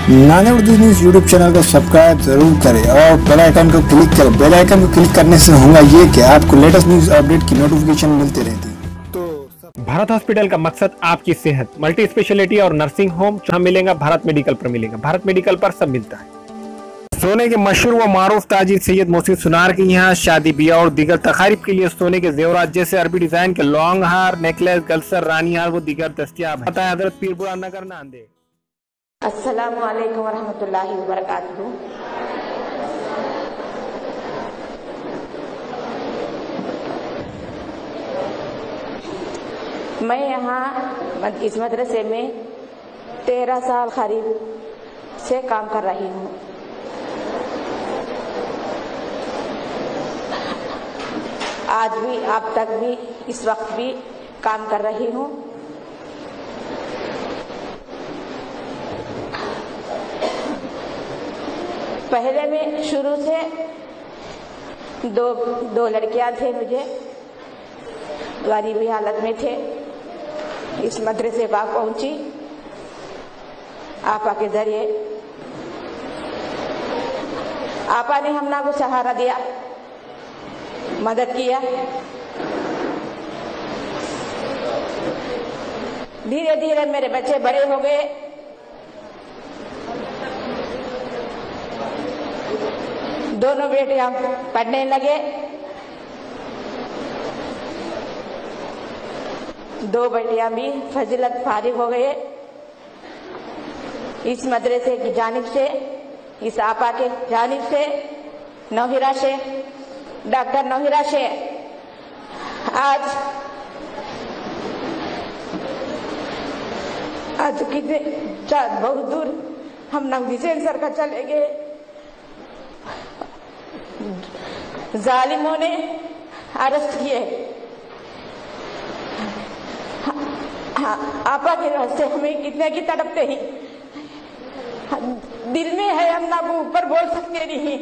नाने Urdu news YouTube channel को subscribe जरूर करें और बेल आइकन को क्लिक करें। बेल आइकन को क्लिक करने से होगा ये कि आपको लेटेस्ट न्यूज़ अपडेट की नोटिफिकेशन मिलती रहती है। भारत हॉस्पिटल का मकसद आपकी सेहत, मल्टी स्पेशलिटी और नर्सिंग होम जहां मिलेगा भारत मेडिकल पर मिलेगा। भारत मेडिकल पर सब मिलता है। सोने के मशहूर व मारूफ ताजिर सैयद मोहसिन सुनार के यहाँ शादी ब्याह और दीगर तकारीब के लिए सोने के जेवरात जैसे अरबी डिजाइन के लॉन्ग हार, नेकलेस, गलसर, रानी हार व दीगर दस्तियाब है। बताया हजरत पीरपुरा नगर नांदेड़। अस्सलामु अलैकुम वरहमतुल्लाहि वबरकातुहू। मैं यहाँ इस मदरसे में 13 साल करीब से काम कर रही हूँ। आज भी, अब तक भी, इस वक्त भी काम कर रही हूँ। पहले में शुरू से दो लड़कियां थे, मुझे गरीबी हालत में थे। इस मदरसे पर पहुंची आपा के जरिए। आपा ने हम ना को सहारा दिया, मदद किया। धीरे धीरे मेरे बच्चे बड़े हो गए। दोनों बेटियां पढ़ने लगे। 2 बेटियां भी फजीलत फारिग हो गए। इस मदरसे की जानिब से, इस आपा के जानिब से, नौहिरा से, डॉक्टर नौहिरा से आज कितने बहुत दूर हम नवदी सेंसर का चले गए। जालिमों ने अरेस्ट किए। आपा के रास्ते हमें कितने की तड़पते ही दिल में है, हम ना वो ऊपर बोल सकते नहीं।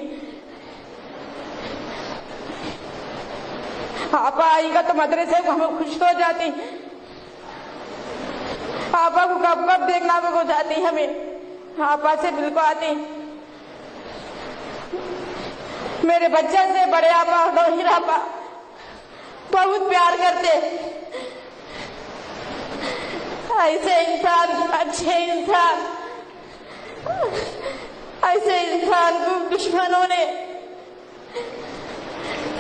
आपा आएगा तो मदरसे को हम खुश हो जाती। आपा को कब कब देखना हो जाती हमें। आपा से दिल को आती। मेरे बच्चे से बड़े आपा और नौहिरा आपा बहुत प्यार करते। ऐसे इंसान, अच्छे इंसान, ऐसे इंसान को दुश्मनों ने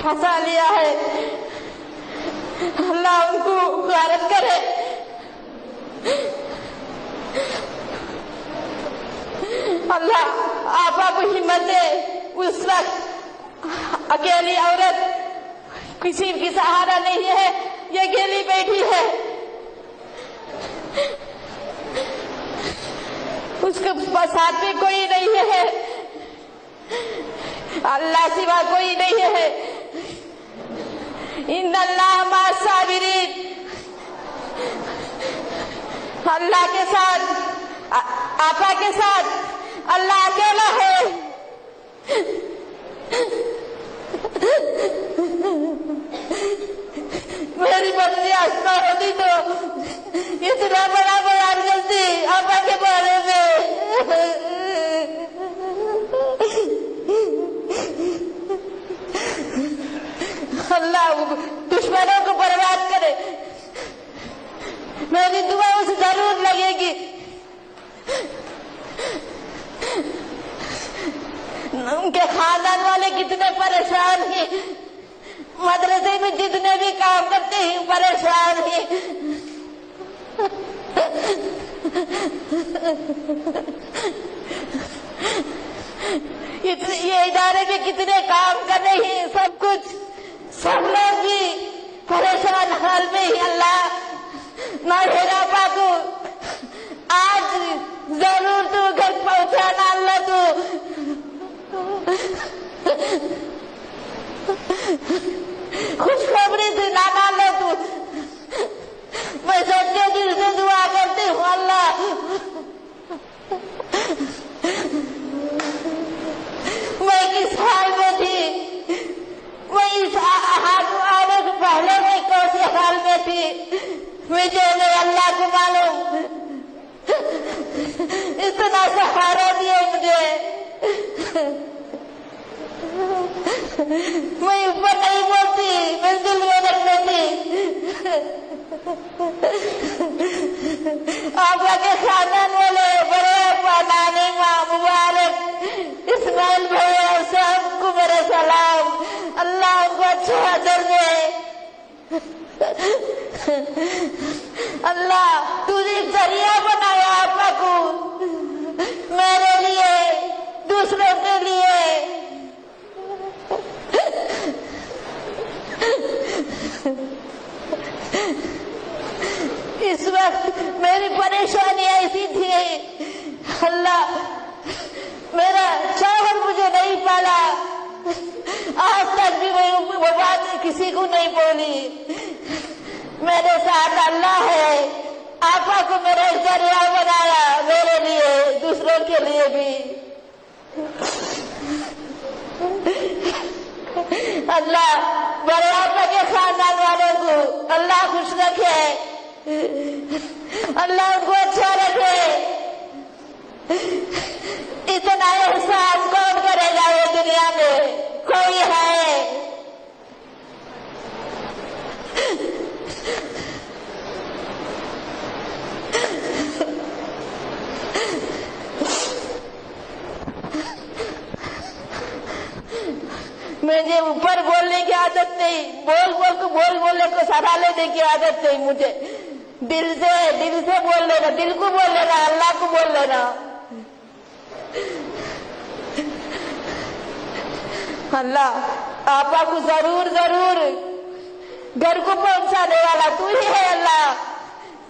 फंसा लिया है। अल्लाह उनको गारत करे। अल्लाह आपा को हिम्मत दे। उस वक्त अकेली औरत, किसी की सहारा नहीं है, ये अकेली बैठी है। उसके साथ में कोई नहीं है, अल्लाह सिवा कोई नहीं है। इन्नल्लाह मअस साबिरीन। अल्लाह के साथ, आपा के साथ अल्लाह अकेला है। मेरी बच्ची आस्था होती तो इतना बड़ा बयान करती आपा के बारे में। अल्लाह दुश्मनों को बर्बाद करे। मेरी दुआ उसे जरूर लगेगी। उनके खानदान वाले कितने परेशान हैं। मदरसे में जितने भी काम करते हैं परेशान हैं। ये इदारे में कितने काम कर रहे हैं, सब कुछ, सब लोग भी परेशान हाल में ही। अल्लाह नौहिरा आपा को आज जरूर तू घर पहुंचाना। अल्लाह तू खुशखबरी से ना लो तू। मैं सच्चे दिल से दुआ करती हूँ। अल्लाह मैं किस हाल में थी, मैं इस हाल आने से पहले मैं कौन से हाल में थी, मुझे अल्लाह को मालूम। इतना सहारा मैं ऊपर नहीं बोलती, मैं दिल में रख लेती। आपा के खानदान वाले बड़े नानी माँ मुबारक इस्माइल भैया सबको मेरा सलाम। अल्लाह उनको अच्छा दर्जे। अल्लाह तुझे जरिया बनाया आपा को, मेरे लिए, दूसरों के लिए। इस वक्त मेरी परेशानी ऐसी थी, अल्लाह मेरा शौहर मुझे नहीं पाला, आज तक भी मैं वो बात किसी को नहीं बोली। मेरे साथ अल्लाह है, आपा को मेरा जरिया बनाया, मेरे लिए, दूसरों के लिए भी। अल्लाह बड़े आपा के खानदान वालों को अल्लाह खुश रखे, अल्लाह उनको अच्छा रखे। इतना एहसान कौन करेगा ये दुनिया में, कोई है? मुझे ऊपर बोलने की आदत नहीं, बोल बोलने को सलाह लेने की आदत नहीं मुझे। दिल से बोल लेना, दिल को बोल लेना, अल्लाह को बोल लेना। अल्लाह आपा को जरूर घर को पहुंचाने वाला तू ही है। अल्लाह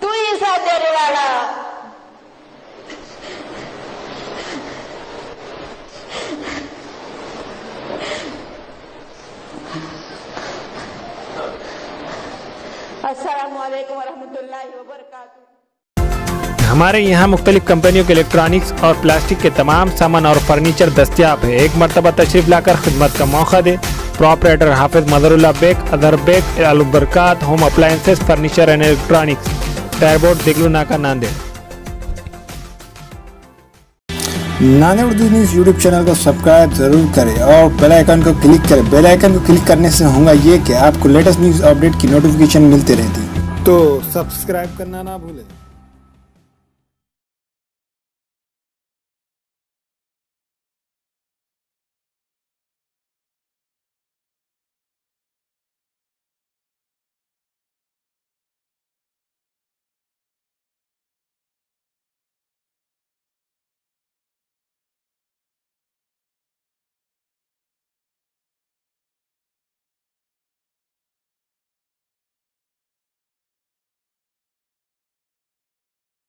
तू ही साथ देने वाला। अस्सलामु अलैकुम वरहमतुल्लाहि वबरकातुहू। हमारे यहाँ मुख्तलिफ कंपनियों के इलेक्ट्रॉनिक्स और प्लास्टिक के तमाम सामान और फर्नीचर दस्तियाब है। एक मरतबा तशरीफ लाकर खिदमत का मौका दे। प्रोपराइटर हाफिज मदरुल्लाह बेग, अदर Baig, Albarkat home appliances, furniture and electronics, टायरबोर्ड, Deglur Naka, Nanded. Nanded Urdu news YouTube channel को सब्सक्राइब जरूर करें और बेल आइकन को क्लिक करें। बेल आइकन को क्लिक करने से होगा ये कि आपको लेटेस्ट न्यूज़ अपडेट की नोटिफिकेशन मिलती रहती है, तो सब्सक्राइब करना ना भूलें।